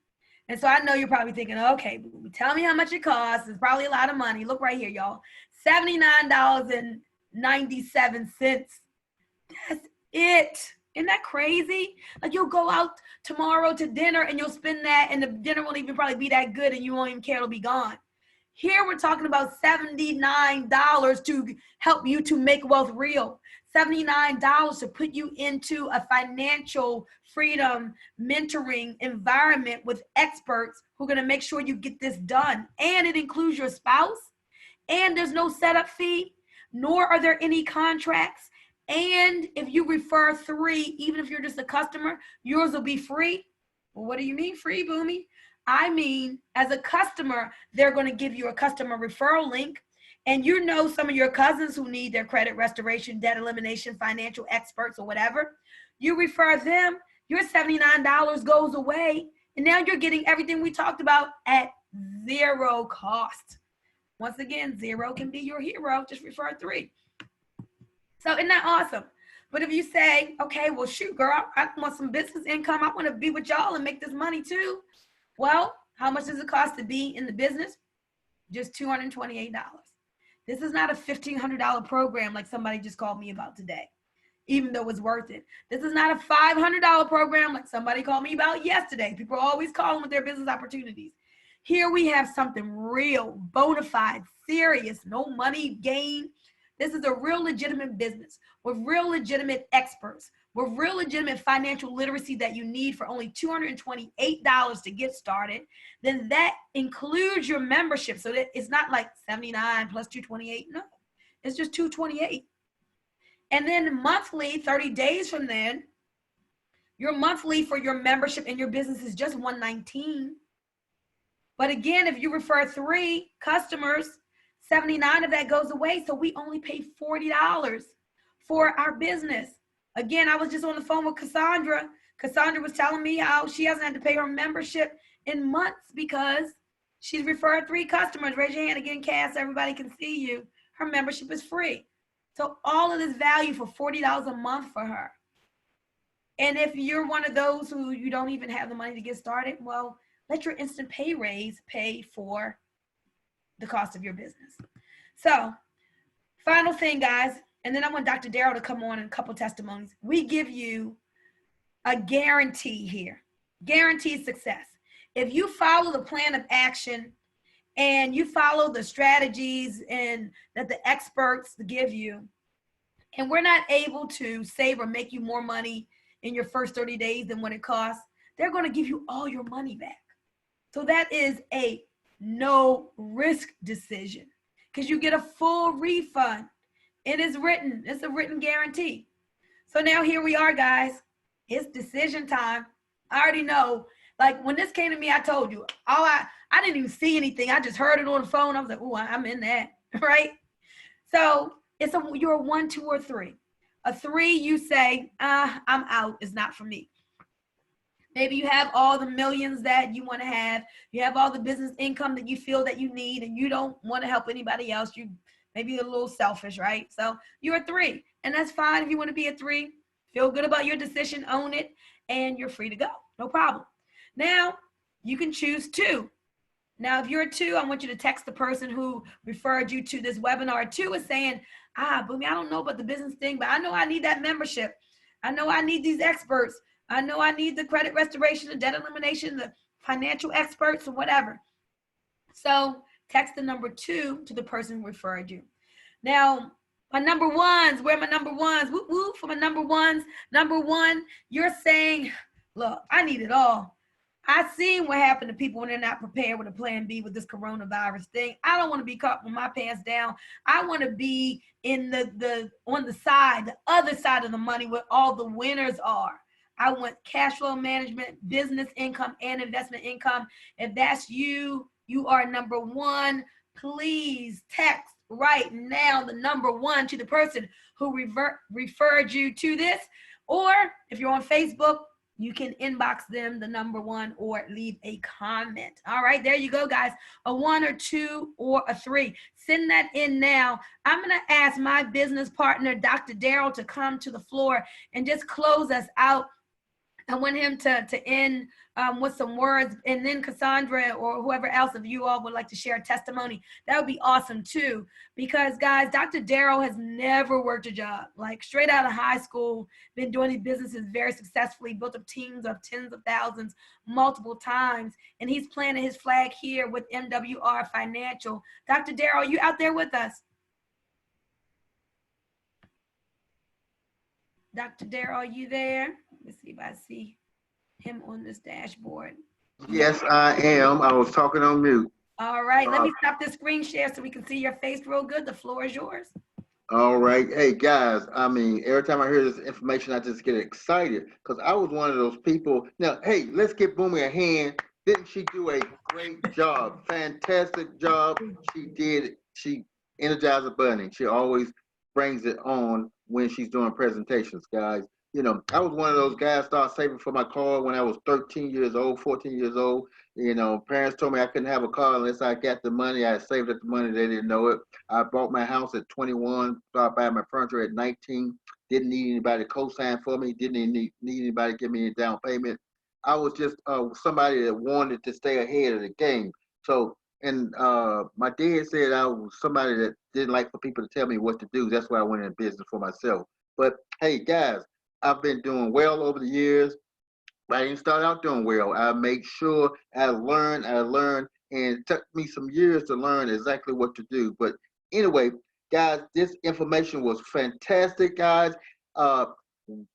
And so I know you're probably thinking, okay, tell me how much it costs. It's probably a lot of money. Look right here, y'all. $79.97. That's it. Isn't that crazy? Like, you'll go out tomorrow to dinner and you'll spend that, and the dinner won't even probably be that good and you won't even care, it'll be gone. Here we're talking about $79 to help you to make wealth real. $79 to put you into a financial freedom mentoring environment with experts who are going to make sure you get this done. And it includes your spouse. And there's no setup fee, nor are there any contracts. And if you refer 3, even if you're just a customer, yours will be free. Well, what do you mean free, Bunmi? I mean, as a customer, they're going to give you a customer referral link. And you know some of your cousins who need their credit restoration, debt elimination, financial experts, or whatever. You refer them, your $79 goes away. And now you're getting everything we talked about at 0 cost. Once again, 0 can be your hero. Just refer 3. So isn't that awesome? But if you say, okay, well, shoot, girl, I want some business income. I want to be with y'all and make this money too. Well, how much does it cost to be in the business? Just $228. This is not a $1,500 program like somebody just called me about today, even though it's worth it. This is not a $500 program like somebody called me about yesterday. People are always calling with their business opportunities. Here we have something real, bona fide, serious, no money gain. This is a real legitimate business with real legitimate experts, with real legitimate financial literacy that you need for only $228 to get started. Then that includes your membership. So that it's not like 79 plus 228. No, it's just 228. And then monthly, 30 days from then, your monthly for your membership and your business is just $119. But again, if you refer 3 customers, 79 of that goes away. So we only pay $40 for our business. Again, I was just on the phone with Cassandra. Cassandra was telling me how she hasn't had to pay her membership in months because she's referred 3 customers. Raise your hand again, Cass, so everybody can see you. Her membership is free. So all of this value for $40 a month for her. And if you're one of those who you don't even have the money to get started, well, let your instant pay raise pay for the cost of your business. So final thing, guys, and then I want Dr. Darrell to come on in a couple testimonies. We give you a guarantee here, guaranteed success. If you follow the plan of action and you follow the strategies and that the experts give you, and we're not able to save or make you more money in your first 30 days than what it costs, they're going to give you all your money back. So that is a no risk decision because you get a full refund. It is written. It's a written guarantee. So now here we are, guys. It's decision time. I already know. Like when this came to me, I told you. I didn't even see anything. I just heard it on the phone. I was like, oh, I'm in that, right? So you're a 1, 2, or 3. A 3, you say, I'm out. It's not for me. Maybe you have all the millions that you want to have. You have all the business income that you feel that you need, and you don't want to help anybody else. You maybe a little selfish, right? So you're a 3, and that's fine if you want to be a 3. Feel good about your decision, own it, and you're free to go. No problem. Now, you can choose 2. Now, if you're a 2, I want you to text the person who referred you to this webinar. 2 is saying, Bunmi, I don't know about the business thing, but I know I need that membership. I know I need these experts. I know I need the credit restoration, the debt elimination, the financial experts, or whatever. So text the number 2 to the person who referred you. Now, my number 1s, where are my number 1s? Whoop, whoop, for my number 1s. Number 1, you're saying, look, I need it all. I've seen what happened to people when they're not prepared with a plan B with this coronavirus thing. I don't want to be caught with my pants down. I want to be in on the side, the other side of the money where all the winners are. I want cash flow management, business income, and investment income. If that's you, you are number 1. Please text right now the number 1 to the person who referred you to this. Or if you're on Facebook, you can inbox them, the number 1, or leave a comment. All right, there you go, guys. A 1 or 2 or a 3. Send that in now. I'm going to ask my business partner, Dr. Darrell, to come to the floor and just close us out. I want him to end with some words, and then Cassandra or whoever else of you all would like to share a testimony. That would be awesome too, because guys, Dr. Darrell has never worked a job. Like straight out of high school, been doing these businesses very successfully, built up teams of tens of thousands multiple times, and he's planted his flag here with MWR Financial. Dr. Darrell, you out there with us? Dr. Darrell, are you there? Let's see if I see him on this dashboard. Yes, I am. I was talking on mute. All right, let me stop this screen share so we can see your face real good. The floor is yours. All right. Hey, guys, I mean, every time I hear this information, I just get excited because I was one of those people. Now, hey, let's give Bunmi a hand. Didn't she do a great job? Fantastic job. She did. She energized a bunny. She always brings it on when she's doing presentations, guys. You know, I was one of those guys started saving for my car when I was 13 years old, 14 years old. You know, parents told me I couldn't have a car unless I got the money. I saved up the money. They didn't know it. I bought my house at 21, started buying my furniture at 19. Didn't need anybody to co-sign for me. Didn't need anybody to give me a down payment. I was just somebody that wanted to stay ahead of the game. So, and my dad said I was somebody that didn't like for people to tell me what to do. That's why I went in business for myself. But hey, guys, I've been doing well over the years. I didn't start out doing well. I made sure I learned, and it took me some years to learn exactly what to do. But anyway, guys, this information was fantastic, guys.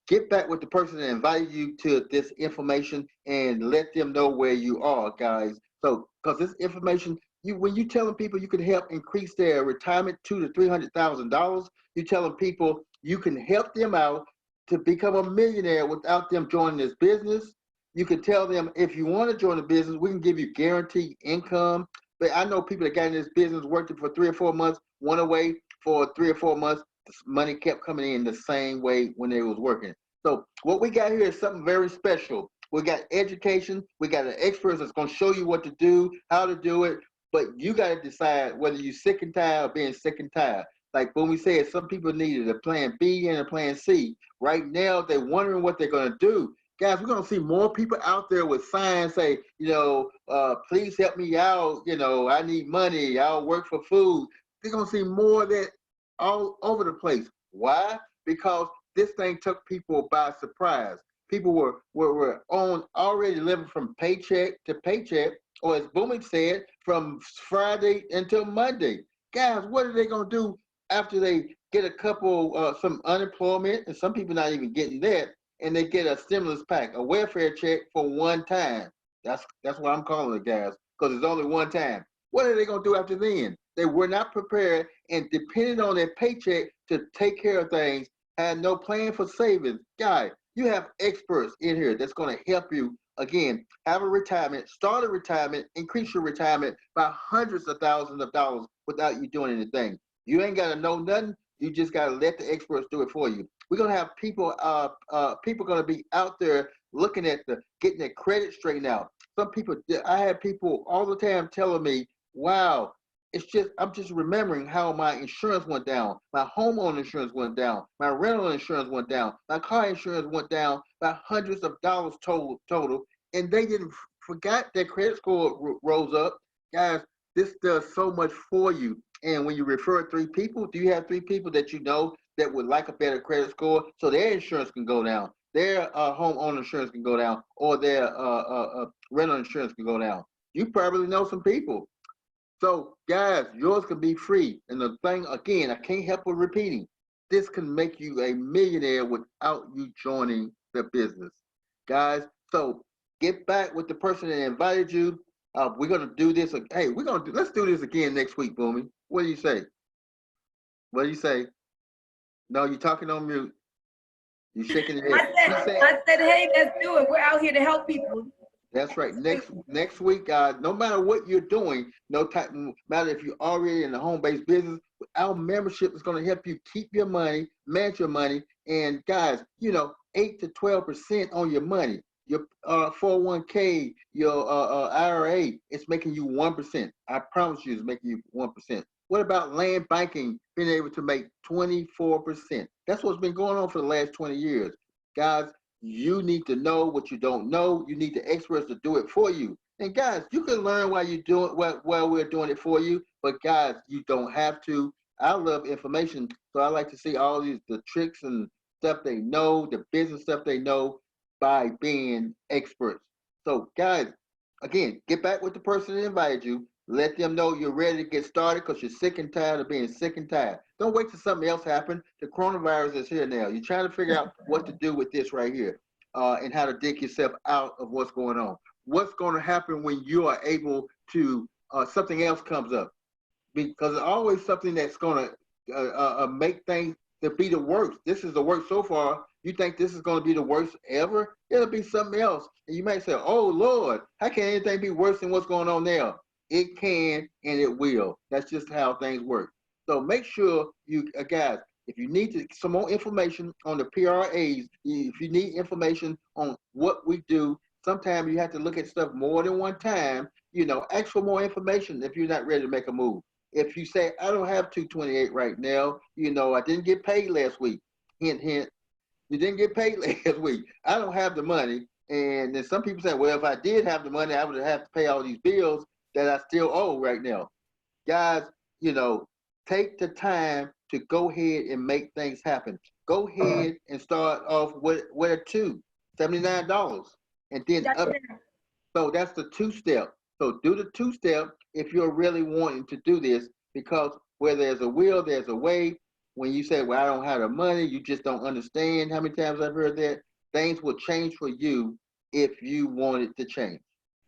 Get back with the person that invited you to this information and let them know where you are, guys. So, because this information, when you telling people you can help increase their retirement $200,000 to $300,000, you telling people you can help them out to become a millionaire without them joining this business. You can tell them if you want to join the business, we can give you guaranteed income. But I know people that got in this business, worked it for 3 or 4 months, went away for 3 or 4 months. Money kept coming in the same way when they was working. So what we got here is something very special. We got education. We got an expert that's going to show you what to do, how to do it. But you got to decide whether you're sick and tired of being sick and tired. Like when we said, some people needed a plan B and a plan C. Right now, they're wondering what they're going to do. Guys, we're going to see more people out there with signs say, you know, please help me out. You know, I need money. I'll work for food. They're going to see more of that all over the place. Why? Because this thing took people by surprise. People were on already living from paycheck to paycheck, or as Bunmi said, from Friday until Monday. Guys, what are they going to do after they get a couple, some unemployment, and some people not even getting that, and they get a stimulus pack, a welfare check for one time? That's what I'm calling it, guys, because it's only one time. What are they going to do after then? They were not prepared and depended on their paycheck to take care of things, had no plan for savings. Guys, you have experts in here that's going to help you, again, have a retirement, start a retirement, increase your retirement by hundreds of thousands of dollars without you doing anything. You ain't got to know nothing. You just got to let the experts do it for you. We're going to have people, people going to be out there looking at getting their credit straightened out. Some people, I had people all the time telling me, wow, I'm just remembering how my insurance went down. My homeowner insurance went down. My rental insurance went down. My car insurance went down by hundreds of dollars total. And they didn't forgot their credit score rose up. Guys, this does so much for you. And when you refer 3 people, do you have 3 people that you know that would like a better credit score so their insurance can go down, their homeowner insurance can go down, or their rental insurance can go down? You probably know some people. So, guys, yours can be free. And the thing, again, I can't help but repeating, this can make you a millionaire without you joining the business. Guys, so get back with the person that invited you. We're going to do this. Hey, let's do this again next week, Bunmi. What do you say? What do you say? No, you're talking on mute. You're shaking your head. I said, hey, let's do it. We're out here to help people. That's right. Next week, guys, no matter what you're doing, no matter if you're already in the home-based business, our membership is going to help you keep your money, manage your money, and guys, 8 to 12% on your money. Your 401k, your IRA, it's making you 1%. I promise you, it's making you 1%. What about land banking being able to make 24%? That's what's been going on for the last 20 years. Guys, you need to know what you don't know. You need the experts to do it for you. And guys, you can learn while you're doing while we're doing it for you. But guys, you don't have to. I love information, so I like to see all the tricks and stuff they know, the business stuff they know by being experts. So guys, again, get back with the person that invited you. Let them know you're ready to get started because you're sick and tired of being sick and tired. Don't wait till something else happens. The coronavirus is here now. You're trying to figure out what to do with this right here and how to dig yourself out of what's going on. What's going to happen when you are able to, something else comes up? Because it's always something that's going to make things to be the worst. This is the worst so far. You think this is going to be the worst ever? It'll be something else. And you might say, oh, Lord, how can anything be worse than what's going on now? It can and it will. That's just how things work. So make sure you, guys, if you need some more information on the PRAs, if you need information on what we do, sometimes you have to look at stuff more than one time. Ask for more information if you're not ready to make a move. If you say, I don't have 228 right now, I didn't get paid last week. Hint, hint. You didn't get paid last week. I don't have the money. And then some people say, well, if I did have the money, I would have to pay all these bills that I still owe right now. Guys, take the time to go ahead and make things happen. Go ahead and start off with $79. And then up. So that's the two-step. So do the two-step if you're really wanting to do this, because where there's a will, there's a way. When you say, well, I don't have the money, you just don't understand. How many times I've heard that? Things will change for you if you want it to change.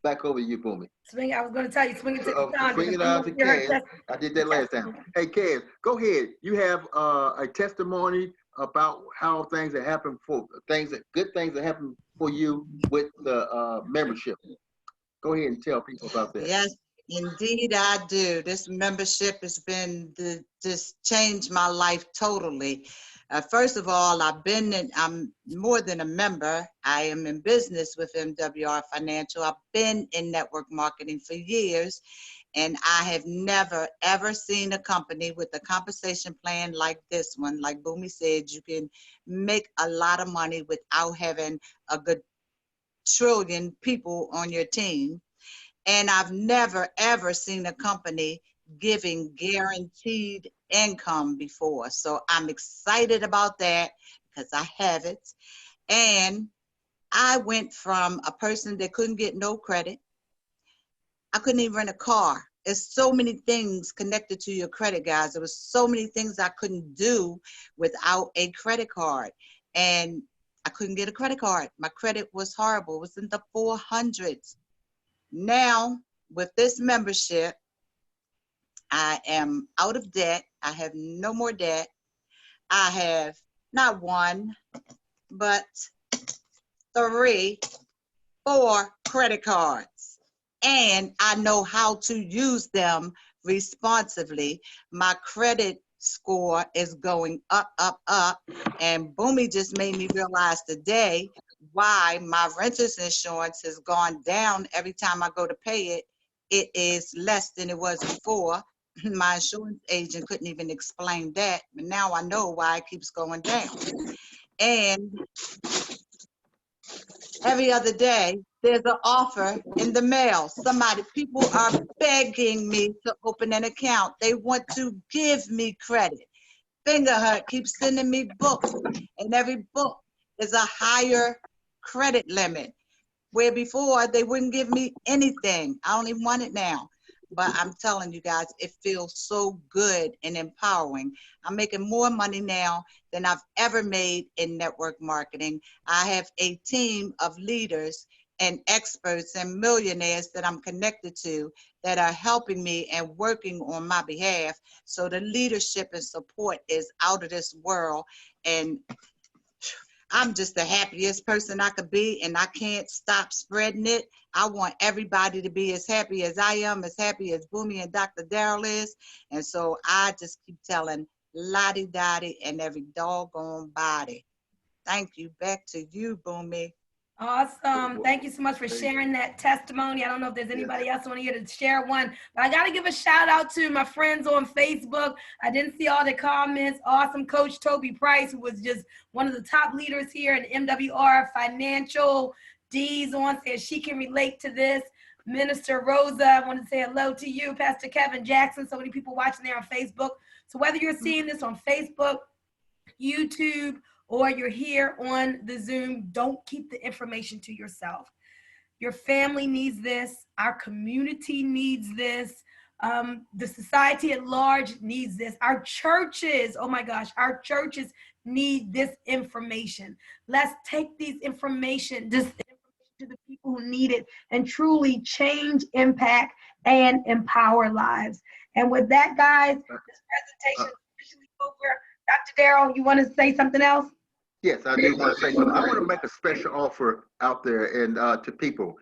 Back over to you, Bunmi. I was going to tell you, swing it to Cassandra. Swing it out to Kaz. I did that last time. Hey, Kaz, go ahead. You have a testimony about how things that happen good things that happen for you with the membership. Go ahead and tell people about that. Yes, indeed I do. This membership has been just changed my life totally. First of all, I'm more than a member. I am in business with MWR Financial. I've been in network marketing for years, and I have never, ever seen a company with a compensation plan like this one. Like Bunmi said, you can make a lot of money without having a good trillion people on your team. And I've never, ever seen a company giving guaranteed income before. So I'm excited about that because I have it. And I went from a person that couldn't get no credit. I couldn't even rent a car. There's so many things connected to your credit, guys. There was so many things I couldn't do without a credit card. And I couldn't get a credit card. My credit was horrible. It was in the 400s. Now, with this membership, I am out of debt. I have no more debt. I have not one, but 3, 4 credit cards. And I know how to use them responsibly. My credit score is going up, up, up. And Bunmi just made me realize today why my renter's insurance has gone down every time I go to pay it. It is less than it was before. My insurance agent couldn't even explain that, but now I know why it keeps going down. And every other day, there's an offer in the mail. People are begging me to open an account. They want to give me credit. Fingerhut keeps sending me books, and every book is a higher credit limit, where before they wouldn't give me anything. I don't even want it now. But I'm telling you guys, it feels so good and empowering. I'm making more money now than I've ever made in network marketing. I have a team of leaders and experts and millionaires that I'm connected to that are helping me and working on my behalf. So the leadership and support is out of this world. And I'm just the happiest person I could be, and I can't stop spreading it. I want everybody to be as happy as I am, as happy as Bunmi and Dr. Darrell is. And so I just keep telling Lottie Dottie and every doggone body. Thank you. Back to you, Bunmi. Awesome. Thank you so much for sharing that testimony. I don't know if there's anybody else on here to share one, but I got to give a shout out to my friends on Facebook. I didn't see all the comments. Awesome Coach Toby Price, who was just one of the top leaders here in MWR Financial. D's on says she can relate to this. Minister Rosa, I want to say hello to you. Pastor Kevin Jackson, so many people watching there on Facebook. So whether you're seeing this on Facebook, YouTube, or you're here on the Zoom, don't keep the information to yourself. Your family needs this. Our community needs this. The society at large needs this. Our churches, oh my gosh, our churches need this information. Let's take this information to the people who need it and truly change, impact, and empower lives. And with that, guys, this presentation is officially over. Dr. Darrell, you want to say something else? Yes, I do want to say something. I want to make a special offer out there and to people.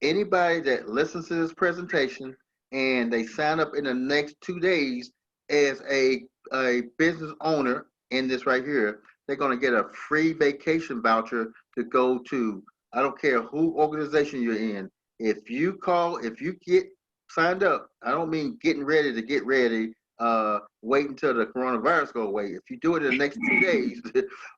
Anybody that listens to this presentation and they sign up in the next 2 days as a business owner in this right here, they're going to get a free vacation voucher to go to, I don't care who organization you're in. If you get signed up, I don't mean getting ready to get ready, wait until the coronavirus go away. If you do it in the next 2 days,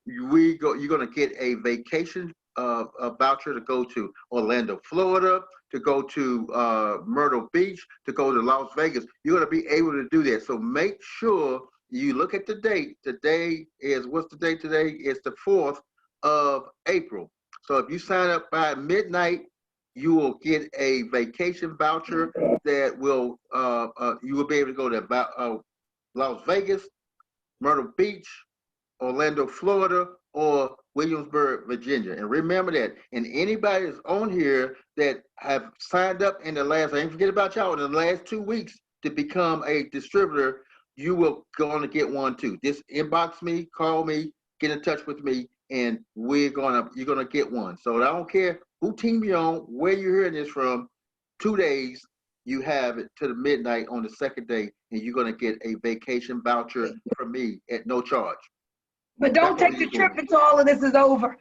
you're going to get a vacation a voucher to go to Orlando, Florida, to go to Myrtle Beach, to go to Las Vegas. You're going to be able to do that. So make sure you look at the date. Today is, what's the date today? It's the 4th of April. So if you sign up by midnight, you will get a vacation voucher that will, you will be able to go to Las Vegas, Myrtle Beach, Orlando, Florida, or Williamsburg, Virginia. And remember that. And anybody that's on here that have signed up in the last, I ain't forget about y'all, in the last 2 weeks to become a distributor, you will go on to get one too. Just inbox me, call me, get in touch with me, and you're gonna get one. So I don't care who team you're on, where you're hearing this from, 2 days, you have it to the midnight on the second day, and you're gonna get a vacation voucher from me at no charge. But don't take the trip until all of this is over.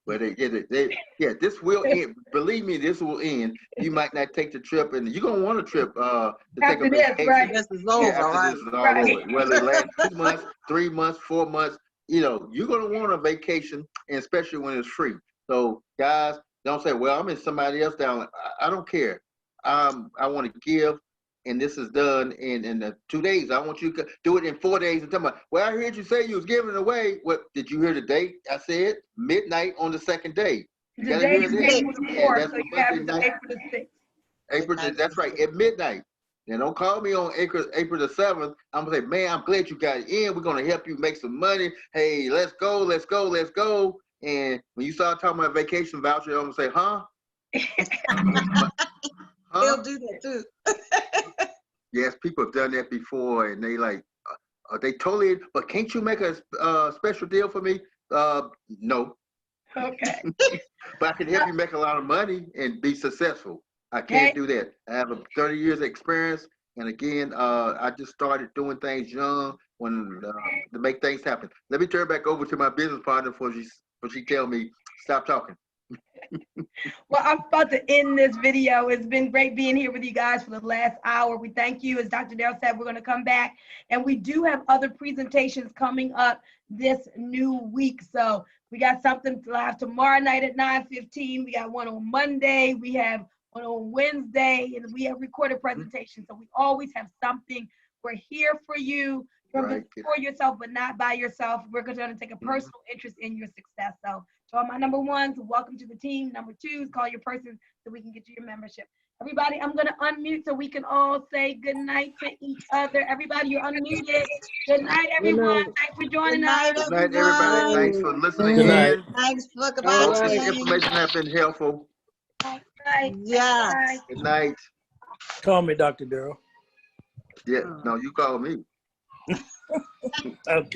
But this will end. Believe me, this will end. You might not take the trip, and you're gonna want a trip to take a vacation. Right. This is over, After this is all over, whether it lasts 2 months, 3 months, 4 months, you're gonna want a vacation, and especially when it's free. So guys, don't say, "Well, I'm in somebody else down." I don't care. I want to give. And this is done in the 2 days. I want you to do it in 4 days and tell me, well, I heard you say you was giving it away. What, did you hear the date? I said midnight on the second day. The day is April the 4th, so you have April the 6th. April, that's right, at midnight. Now, don't call me on April the 7th. I'm going to say, man, I'm glad you got it in. We're going to help you make some money. Hey, let's go, let's go, let's go. And when you start talking about vacation voucher, I'm going to say, huh? He'll do that too. Yes, people have done that before, and they like, they totally, but can't you make a special deal for me? No. Okay. But I can help you make a lot of money and be successful. I can't do that. I have a 30 years experience, and again, I just started doing things young to make things happen. Let me turn back over to my business partner before she tell me stop talking. Well, I'm about to end this video. It's been great being here with you guys for the last hour. We thank you. As Dr. Darrell said, we're going to come back, and we do have other presentations coming up this new week. So we got something live tomorrow night at 9:15. We got one on Monday. We have one on Wednesday, and we have recorded presentations. So we always have something. We're here for you. For yourself, but not by yourself. We're going to take a personal interest in your success. So to all my number ones, welcome to the team. Number twos, call your person so we can get you your membership. Everybody, I'm going to unmute so we can all say good night to each other. Everybody, you're unmuted. Good night, everyone. Thanks for joining us. Good night, everybody. Thanks for listening Good night. in. Thanks for Hope this watching. information has been helpful. Good night. Yeah. Good night. Call me Dr. Darrell. Yeah, no, you call me. Okay.